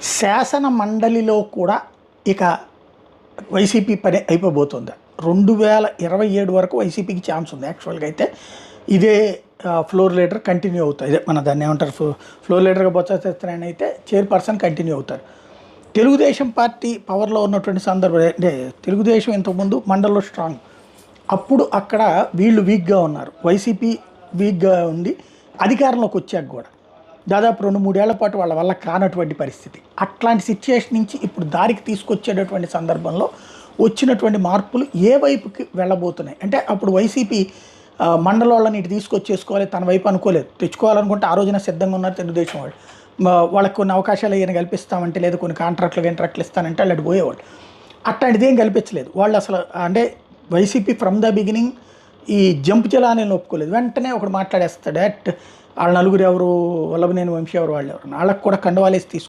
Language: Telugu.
శాసన మండలిలో కూడా ఇక వైసీపీ పని అయిపోబోతుంది. 2027 వరకు వైసీపీకి ఛాన్స్ ఉంది. యాక్చువల్గా అయితే ఇదే ఫ్లోర్ లీడర్ కంటిన్యూ అవుతారు. ఇదే మన దాన్ని ఏమంటారు, ఫ్లోర్ లీడర్గా బొత్స సత్యనారాయణ అయితే చైర్పర్సన్ కంటిన్యూ అవుతారు. తెలుగుదేశం పార్టీ పవర్లో ఉన్నటువంటి సందర్భం అంటే తెలుగుదేశం ఇంతకుముందు మండలిలో స్ట్రాంగ్, అప్పుడు అక్కడ వీళ్ళు వీక్గా ఉన్నారు, వైసీపీ వీక్గా ఉంది. అధికారంలోకి వచ్చాక కూడా దాదాపు 2-3 ఏళ్ల పాటు వాళ్ళ వల్ల కానటువంటి పరిస్థితి. అట్లాంటి సిచ్యుయేషన్ నుంచి ఇప్పుడు దారికి తీసుకొచ్చేటటువంటి సందర్భంలో వచ్చినటువంటి మార్పులు ఏ వైపుకి వెళ్ళబోతున్నాయి అంటే, అప్పుడు వైసీపీ మండలాలను ఇటు తీసుకొచ్చేసుకోవాలి, తన వైపు అనుకోలేదు. తెచ్చుకోవాలనుకుంటే ఆ రోజున సిద్ధంగా ఉన్నారు తెలుగుదేశం వాళ్ళు. వాళ్ళకి కొన్ని అవకాశాలు ఏమైనా కల్పిస్తామంటే, లేదా కొన్ని కాంట్రాక్ట్లు ఇస్తానంటే వాళ్ళు అటు పోయేవాళ్ళు. అట్లాంటిది ఏం కల్పించలేదు వాళ్ళు అసలు. అంటే వైసీపీ ఫ్రమ్ ద బిగినింగ్ ఈ జంప్ జలాన్ని ఒప్పుకోలేదు. వెంటనే ఒకడు మాట్లాడేస్తాడు, వాళ్ళ నలుగురు ఎవరు, వల్లభనేని వంశీ ఎవరు, వాళ్ళు ఎవరు, వాళ్ళకి కూడా కండవాలేసి తీసుకు